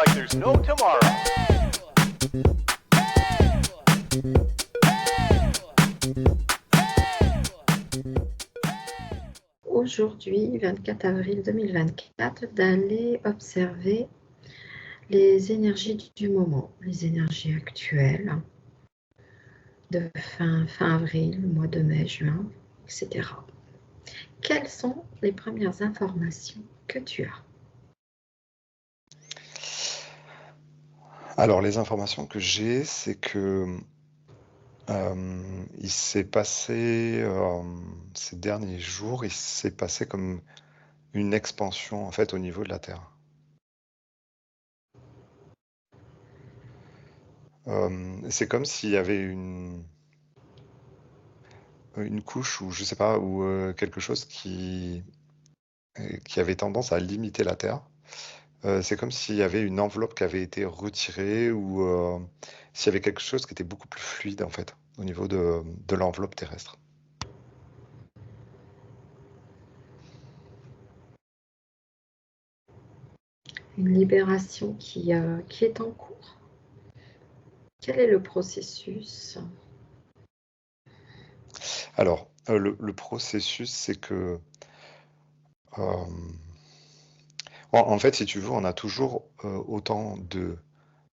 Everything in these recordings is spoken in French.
like there's no tomorrow. Aujourd'hui, 24 avril 2024, d'aller observer les énergies du moment, les énergies actuelles de fin avril, mois de mai, juin, etc. Quelles sont les premières informations que tu as? Alors, les informations que j'ai, c'est que il s'est passé, ces derniers jours, il s'est passé comme une expansion, en fait, au niveau de la Terre. C'est comme s'il y avait une couche ou je sais pas, ou quelque chose qui avait tendance à limiter la Terre. C'est comme s'il y avait une enveloppe qui avait été retirée ou s'il y avait quelque chose qui était beaucoup plus fluide, en fait, au niveau de l'enveloppe terrestre. Une libération qui est en cours. Quel est le processus? Alors, le processus, c'est que, en fait, si tu veux, on a toujours autant de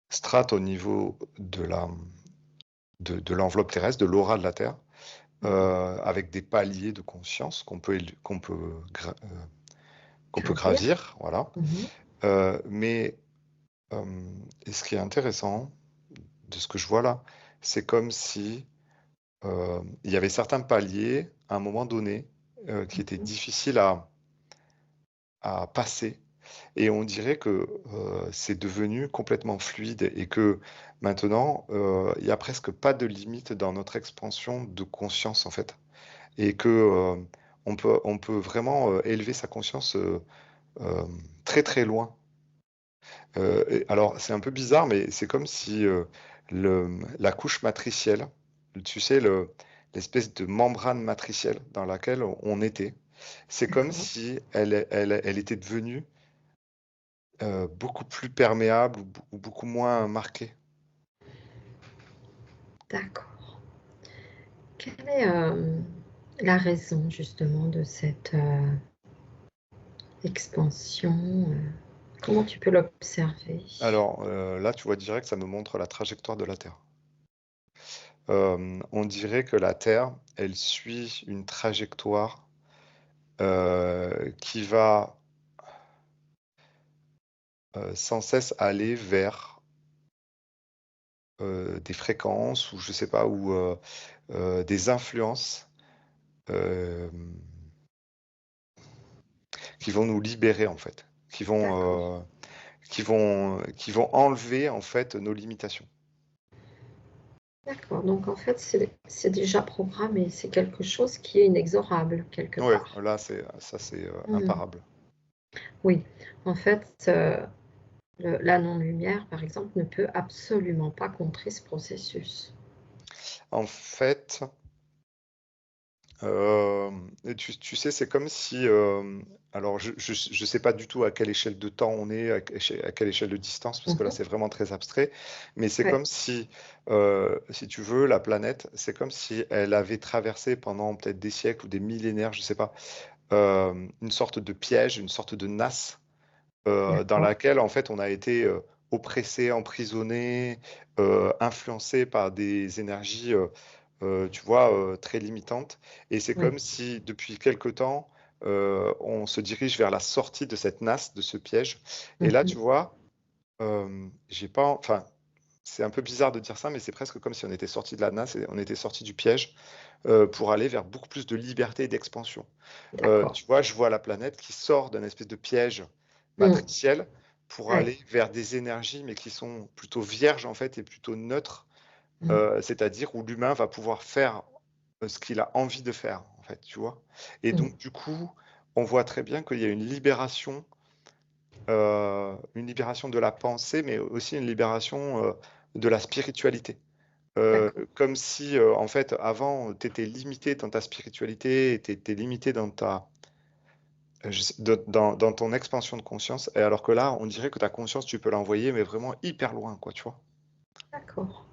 strates au niveau de l'enveloppe terrestre, de l'aura de la Terre, avec des paliers de conscience qu'on peut gravir, voilà. Mais et ce qui est intéressant de ce que je vois là, c'est comme si il y avait certains paliers à un moment donné qui étaient difficiles à passer. Et on dirait que c'est devenu complètement fluide et que maintenant, il n'y a presque pas de limite dans notre expansion de conscience, en fait. Et que on peut vraiment élever sa conscience très très loin. Alors, c'est un peu bizarre, mais c'est comme si la couche matricielle, tu sais, l'espèce de membrane matricielle dans laquelle on était, c'est comme si elle était devenue beaucoup plus perméable ou beaucoup moins marquée. D'accord. Quelle est la raison justement de cette expansion? Comment tu peux l'observer? Alors là, tu vois direct, ça me montre la trajectoire de la Terre. On dirait que la Terre, elle suit une trajectoire qui va sans cesse aller vers des fréquences ou je sais pas, ou des influences qui vont nous libérer en fait, qui vont enlever en fait nos limitations. D'accord, donc en fait, c'est déjà programmé, c'est quelque chose qui est inexorable quelque Ouais, part. là c'est Mmh. imparable. Oui, en fait, la non-lumière, par exemple, ne peut absolument pas contrer ce processus. En fait, tu sais, c'est comme si, alors je sais pas du tout à quelle échelle de temps on est, à quelle échelle de distance, parce que là, Mmh. c'est vraiment très abstrait, mais c'est Ouais. comme si tu veux, la planète, c'est comme si elle avait traversé pendant peut-être des siècles ou des millénaires, je sais pas, une sorte de piège, une sorte de nasse, dans D'accord. laquelle, en fait, on a été, oppressé, emprisonné, influencé par des énergies, tu vois, très limitantes. Et c'est Oui. comme si depuis quelque temps, on se dirige vers la sortie de cette nasse, de ce piège. Et là, tu Mmh. vois, j'ai pas, enfin, c'est un peu bizarre de dire ça, mais c'est presque comme si on était sorti de la nasse et on était sorti du piège pour aller vers beaucoup plus de liberté et d'expansion. D'accord. Tu vois, je vois la planète qui sort d'un espèce de piège Mmh. matriciel pour Ouais. aller vers des énergies, mais qui sont plutôt vierges en fait et plutôt neutres, Mmh. c'est-à-dire où l'humain va pouvoir faire ce qu'il a envie de faire, en fait, tu vois. Et Mmh. donc, du coup, on voit très bien qu'il y a une libération de la pensée, mais aussi une libération de la spiritualité. D'accord. Comme si, en fait, avant, tu étais limité dans ta spiritualité, tu étais limité dans dans ton expansion de conscience, et alors que là, on dirait que ta conscience, tu peux l'envoyer, mais vraiment hyper loin, quoi, tu vois. D'accord.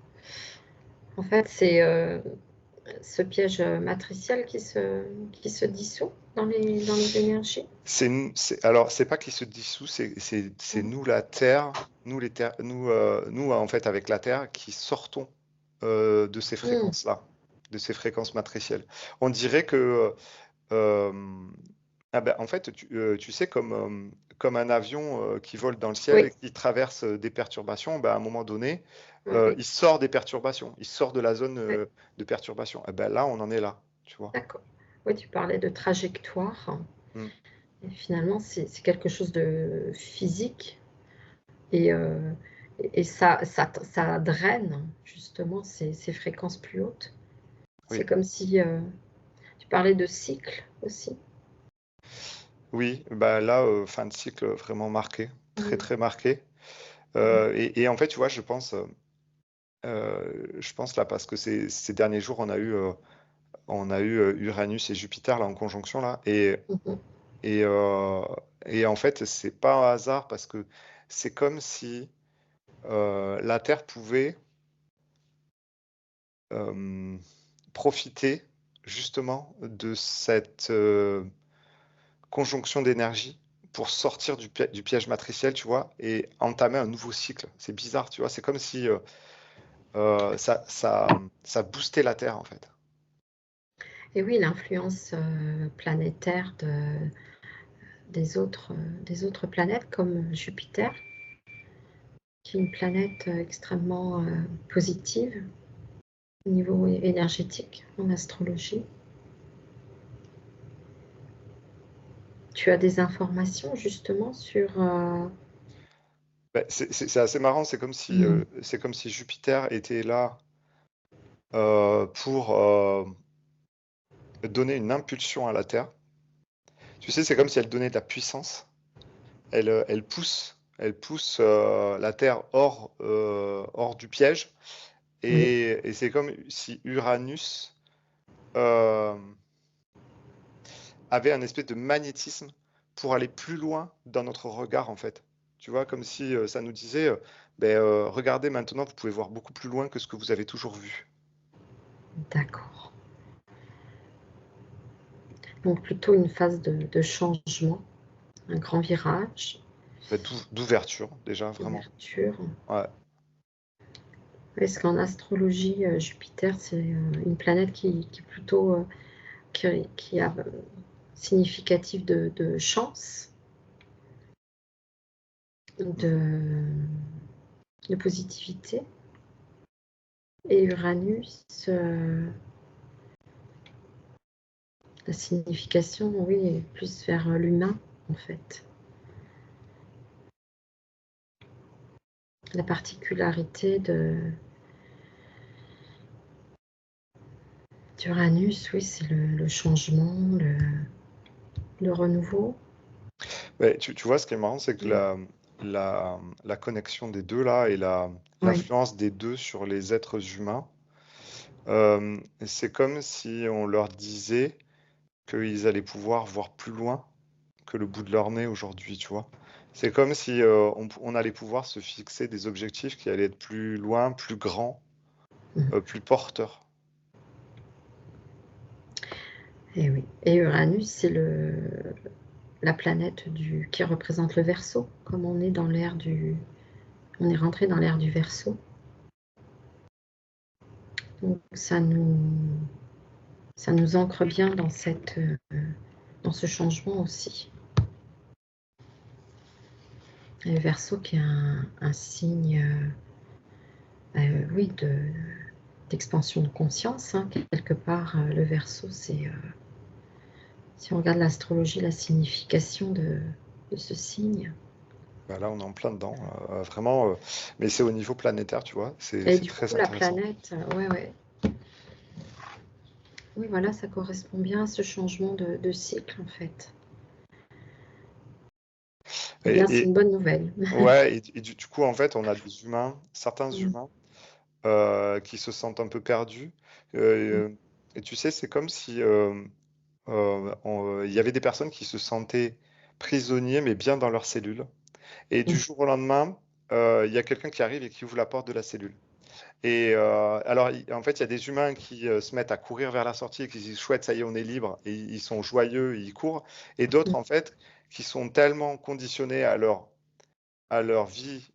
En fait, c'est ce piège matriciel qui se dissout dans les énergies. Alors, c'est pas qu'il se dissout, c'est nous, la Terre, nous, en fait, avec la Terre, qui sortons de ces fréquences-là, de ces fréquences matricielles. On dirait que, en fait, tu sais, comme un avion qui vole dans le ciel Oui, et qui traverse des perturbations, à un moment donné, oui, il sort des perturbations, il sort de la zone oui. de perturbation. Là, on en est là, tu vois. D'accord. Oui, tu parlais de trajectoire. Mm. Et finalement, c'est quelque chose de physique et, ça draine justement ces fréquences plus hautes. C'est Oui. comme si tu parlais de cycle aussi. Oui, là, fin de cycle vraiment marqué, très Mm. très marqué. Et en fait, tu vois, je pense là, parce que ces derniers jours, on a eu Uranus et Jupiter là en conjonction là, Mhm. et, euh, et en fait, c'est pas un hasard parce que c'est comme si la Terre pouvait euh, profiter justement de cette conjonction d'énergie pour sortir du piège matriciel, tu vois, et entamer un nouveau cycle. C'est bizarre, tu vois. C'est comme si ça boostait la Terre, en fait. Et oui, l'influence planétaire des autres planètes comme Jupiter, qui est une planète extrêmement positive au niveau énergétique en astrologie. Tu as des informations justement sur... C'est assez marrant, c'est comme si Jupiter était là pour donner une impulsion à la Terre. Tu sais, c'est comme si elle donnait de la puissance. Elle pousse la Terre hors du piège. Oui, Et c'est comme si Uranus euh, avait un espèce de magnétisme pour aller plus loin dans notre regard, en fait. Tu vois, comme si ça nous disait, regardez maintenant, vous pouvez voir beaucoup plus loin que ce que vous avez toujours vu. d'accord. Donc plutôt une phase de changement, un grand virage, D'ouverture, déjà, vraiment. d'ouverture. Ouais. Est-ce qu'en astrologie, Jupiter, c'est une planète qui est plutôt qui a significatif de chance, de positivité. Et Uranus, la signification, oui, est plus vers l'humain, en fait. La particularité d'Uranus, oui, c'est le changement, le renouveau. Ouais, tu vois, ce qui est marrant, c'est que Mm. la connexion des deux là et Oui, l'influence des deux sur les êtres humains, c'est comme si on leur disait qu'ils allaient pouvoir voir plus loin que le bout de leur nez aujourd'hui, tu vois. C'est comme si on allait pouvoir se fixer des objectifs qui allaient être plus loin, plus grands, plus porteurs. et oui. Et Uranus, c'est la planète qui représente le Verseau, comme on est rentré dans l'ère du Verseau. Donc ça nous ancre bien dans ce changement aussi. Et le Verseau qui est un signe, oui, d'expansion de conscience, hein. Quelque part, le Verseau, c'est, si on regarde l'astrologie, la signification de ce signe. Là, on est en plein dedans, vraiment. Mais c'est au niveau planétaire, tu vois. Et C'est du très coup, la intéressant. planète, ouais, ouais. Oui, voilà, ça correspond bien à ce changement de cycle, en fait. Eh bien, Et, c'est et- une bonne nouvelle. ouais, et du coup, en fait, on a des humains, certains Mm. humains, qui se sentent un peu perdus. Mm. Et tu sais, c'est comme si, il y avait des personnes qui se sentaient prisonniers, mais bien dans leur cellule. Et du jour au lendemain, il y a quelqu'un qui arrive et qui ouvre la porte de la cellule. Et alors, en fait, il y a des humains qui se mettent à courir vers la sortie et qui se disent chouette, ça y est, on est libre. Et ils sont joyeux, ils courent. Et d'autres, en fait, qui sont tellement conditionnés à leur vie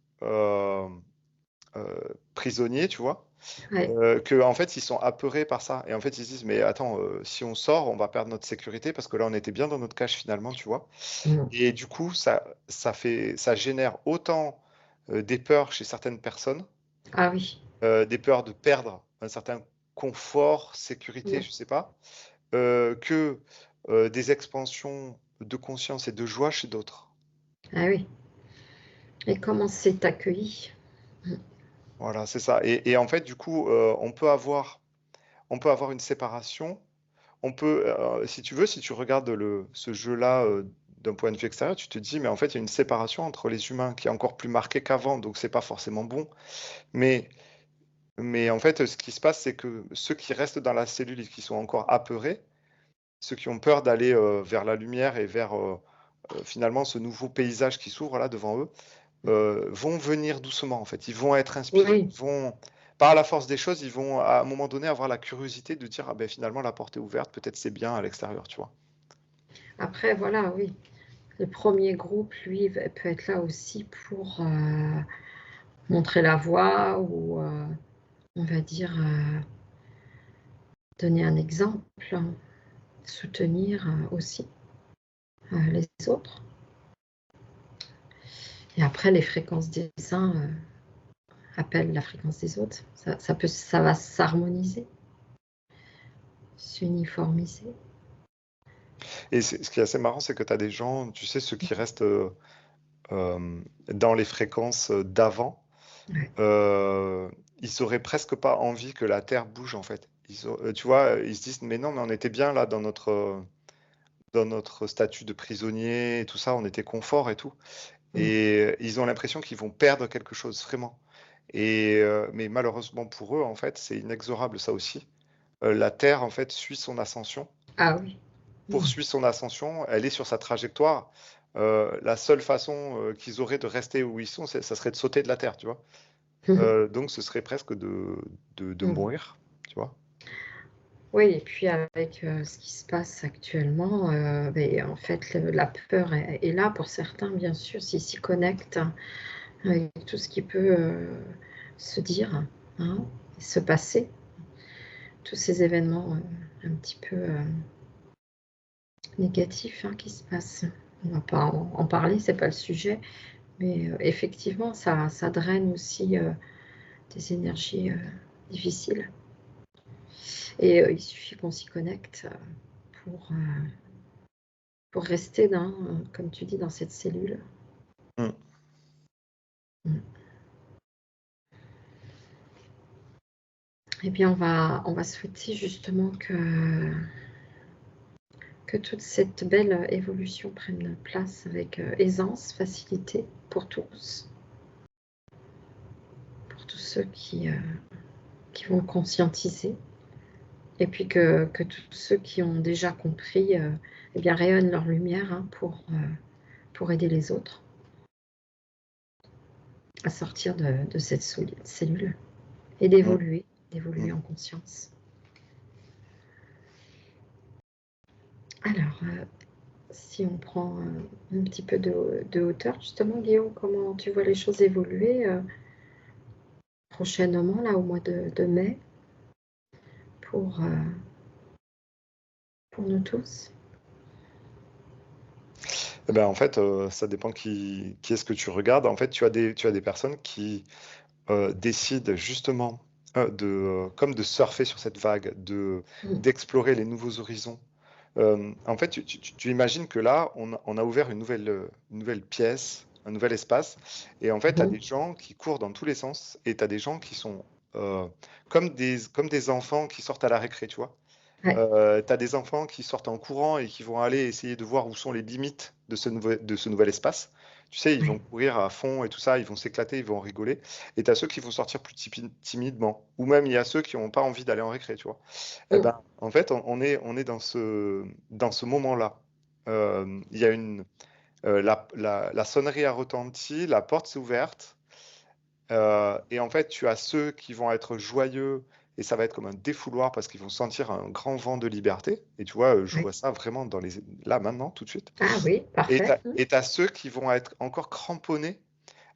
prisonnier, tu vois, Ouais. que en fait, ils sont apeurés par ça. Et en fait, ils se disent, mais attends, si on sort, on va perdre notre sécurité parce que là, on était bien dans notre cage finalement, tu vois. Mm. Et du coup, ça génère autant des peurs chez certaines personnes, Ah oui. des peurs de perdre un certain confort, sécurité, Mm. je sais pas, que des expansions de conscience et de joie chez d'autres. Ah oui. Et comment c'est accueilli? Mm. Voilà, c'est ça. Et en fait, du coup, on peut avoir une séparation. On peut, si tu veux, si tu regardes ce jeu-là d'un point de vue extérieur, tu te dis, mais en fait, il y a une séparation entre les humains qui est encore plus marquée qu'avant, donc c'est pas forcément bon. Mais, mais en fait, ce qui se passe, c'est que ceux qui restent dans la cellule et qui sont encore apeurés, ceux qui ont peur d'aller vers la lumière et vers finalement ce nouveau paysage qui s'ouvre là devant eux, vont venir doucement en fait. Ils vont être inspirés, Oui. par la force des choses, ils vont à un moment donné avoir la curiosité de dire ah ben finalement la porte est ouverte, peut-être c'est bien à l'extérieur, tu vois. Après, voilà, oui. Le premier groupe, lui, peut être là aussi pour montrer la voie ou, on va dire, donner un exemple, hein, soutenir aussi les autres. Et après, les fréquences des uns appellent la fréquence des autres. Ça va s'harmoniser, s'uniformiser. Et ce qui est assez marrant, c'est que tu as des gens, tu sais, ceux qui restent dans les fréquences d'avant, Ouais. ils auraient presque pas envie que la Terre bouge en fait. Tu vois, ils se disent mais non, mais on était bien là dans notre statut de prisonnier et tout ça, on était confort et tout. Mm. Et ils ont l'impression qu'ils vont perdre quelque chose, vraiment. Mais malheureusement pour eux, en fait, c'est inexorable ça aussi. La Terre, en fait, suit son ascension, Ah oui. Mm. poursuit son ascension, elle est sur sa trajectoire. La seule façon qu'ils auraient de rester où ils sont, ça serait de sauter de la Terre, tu vois. Donc ce serait presque de Mm. mourir, tu vois. Oui, et puis avec ce qui se passe actuellement, ben, en fait, la peur est là pour certains, bien sûr, s'ils s'y connectent, hein, avec tout ce qui peut se dire, hein, se passer, tous ces événements un petit peu négatifs, hein, qui se passent. On va pas en parler, c'est pas le sujet, mais effectivement, ça draine aussi des énergies difficiles. Et il suffit qu'on s'y connecte pour, euh, pour rester dans, comme tu dis, dans cette cellule. Mm. Mm. Eh bien, on va souhaiter justement que toute cette belle évolution prenne place avec aisance, facilité pour tous ceux qui vont conscientiser, et puis que tous ceux qui ont déjà compris eh bien, rayonnent leur lumière, hein, pour aider les autres à sortir de cette cellule et Mm. d'évoluer Mm. en conscience. Alors, si on prend un petit peu de hauteur, justement, Guillaume, comment tu vois les choses évoluer prochainement, là, au mois de mai, pour, euh, pour nous tous? Eh ben, en fait, ça dépend qui est-ce que tu regardes. En fait, tu as des personnes qui décident justement comme de surfer sur cette vague, Mm. d'explorer les nouveaux horizons. En fait, tu imagines que là, on a ouvert une nouvelle pièce, un nouvel espace, et en fait, tu as Mhm. des gens qui courent dans tous les sens, et tu as des gens qui sont comme des enfants qui sortent à la récré, tu vois. Ouais. Tu as des enfants qui sortent en courant et qui vont aller essayer de voir où sont les limites de ce nouvel espace. Tu sais, ils vont Oui. courir à fond et tout ça, ils vont s'éclater, ils vont rigoler. Et tu as ceux qui vont sortir plus timidement. Ou même, il y a ceux qui n'ont pas envie d'aller en récré, tu vois. Eh ben, en fait, on est dans ce moment-là. Il y a la sonnerie a retenti, la porte s'est ouverte. Et en fait, tu as ceux qui vont être joyeux et ça va être comme un défouloir parce qu'ils vont sentir un grand vent de liberté. Et tu vois, je Oui. vois ça vraiment là, maintenant, tout de suite. Ah oui, Et parfait. tu as ceux qui vont être encore cramponnés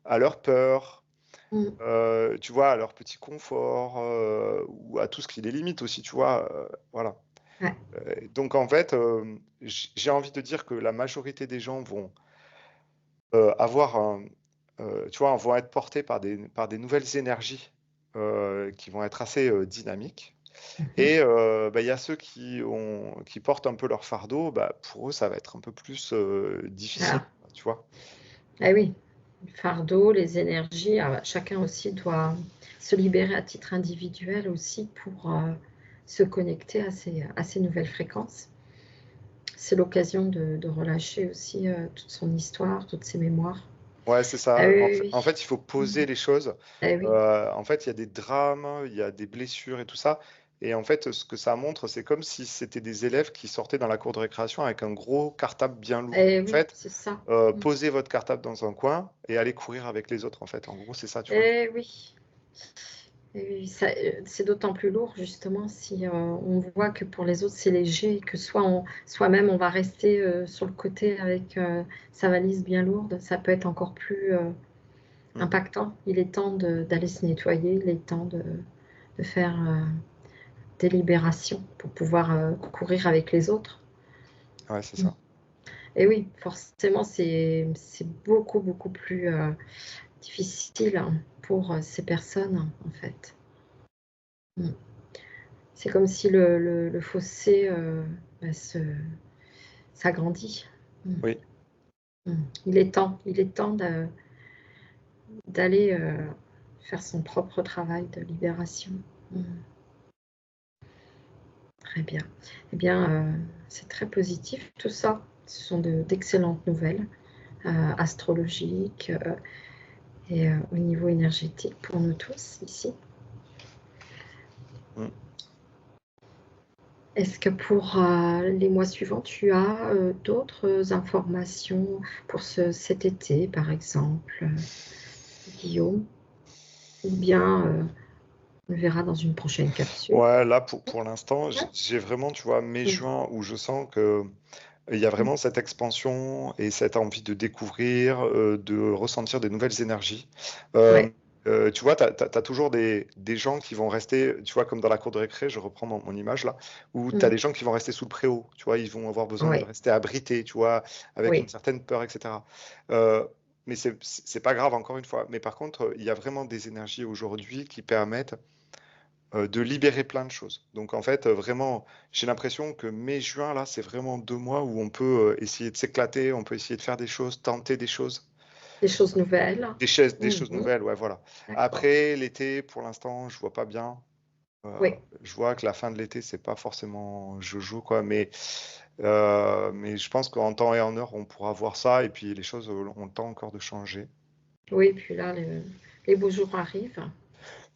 à leur peur, tu vois, à leur petit confort ou à tout ce qui les limite aussi, tu vois. Voilà. Ouais. Donc en fait, j'ai envie de dire que la majorité des gens vont tu vois, vont être portés par des nouvelles énergies qui vont être assez dynamiques. Et bah, il y a ceux qui portent un peu leur fardeau, bah, pour eux, ça va être un peu plus difficile, Ah. tu vois. Ah oui, le fardeau, les énergies, chacun aussi doit se libérer à titre individuel aussi pour se connecter à ces nouvelles fréquences. C'est l'occasion de relâcher aussi toute son histoire, toutes ses mémoires. Ouais, c'est Ah ça. oui, oui, En oui. fait, il faut poser les choses. Ah oui, En fait, il y a des drames, il y a des blessures et tout ça. Et en fait, ce que ça montre, c'est comme si c'était des élèves qui sortaient dans la cour de récréation avec un gros cartable bien lourd. eh En oui, fait, c'est ça. posez votre cartable dans un coin et allez courir avec les autres, en fait. En gros, c'est ça, tu vois. Eh oui. Et oui, c'est d'autant plus lourd justement si on voit que pour les autres c'est léger, que soi-même on va rester sur le côté avec sa valise bien lourde, ça peut être encore plus Mm. impactant. Il est temps d'aller se nettoyer, il est temps de faire des libérations pour pouvoir courir avec les autres. Ouais, c'est Mm. ça. Et oui, forcément c'est beaucoup, beaucoup plus difficile pour ces personnes en fait. Mm. C'est comme si le fossé bah, s'agrandit. Mm. Oui. Mm. Il est temps d'aller faire son propre travail de libération. Mm. Très bien. Eh bien, c'est très positif tout ça. Ce sont d'excellentes nouvelles astrologiques et au niveau énergétique pour nous tous ici. Mm. Est-ce que pour les mois suivants, tu as d'autres informations pour cet été, par exemple, Guillaume? Ou bien on le verra dans une prochaine capsule? Ouais, là, pour l'instant, Ouais. j'ai vraiment, tu vois, Mm. mai-juin où je sens que il y a Mm. vraiment cette expansion et cette envie de découvrir, de ressentir des nouvelles énergies. Euh, Ouais. Tu vois, tu as toujours des gens qui vont rester, tu vois, comme dans la cour de récré, je reprends mon image là, où tu as Mm. des gens qui vont rester sous le préau, tu vois, ils vont avoir besoin de Ouais. rester abrités, tu vois, avec une Oui. certaine peur, etc. Euh, mais c'est pas grave, encore une fois. Mais par contre, il y a vraiment des énergies aujourd'hui qui permettent de libérer plein de choses. Donc en fait, vraiment, j'ai l'impression que mai-juin, là, c'est vraiment 2 mois où on peut essayer de s'éclater, on peut essayer de faire des choses, tenter des choses, Des choses nouvelles. des choses Mhm. nouvelles, ouais, voilà. D'accord. Après, l'été, pour l'instant, je vois pas bien. Oui. Je vois que la fin de l'été, c'est pas forcément jojo, quoi, mais je pense qu'en temps et en heure, on pourra voir ça, et puis les choses ont le temps encore de changer. Oui, puis là, les beaux jours arrivent.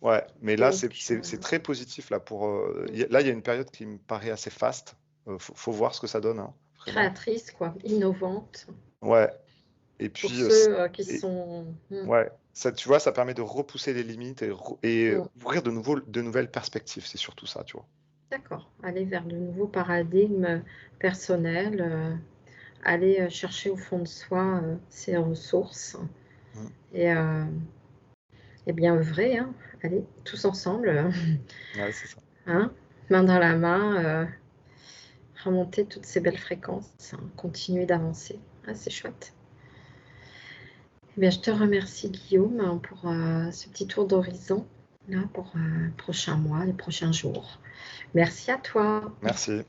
Ouais, mais là, Donc, c'est très positif, là, là, il y a une période qui me paraît assez faste. Faut voir ce que ça donne, hein, vraiment. créatrice, quoi, innovante. Ouais, et Pour puis, ceux qui et- sont... ouais, ça, tu vois, ça permet de repousser les limites et Mm. ouvrir de nouvelles perspectives, c'est surtout ça, tu vois. D'accord. Aller vers de nouveaux paradigmes personnels, aller chercher au fond de soi ses ressources Mm. et, et bien œuvrer, hein. Allez, tous ensemble, Ouais, c'est ça. hein, main dans la main, remonter toutes ces belles fréquences, hein, continuer d'avancer. Ah, c'est chouette. Eh bien, je te remercie, Guillaume, hein, pour ce petit tour d'horizon là, pour les prochains mois, les prochains jours. Merci à toi. Merci.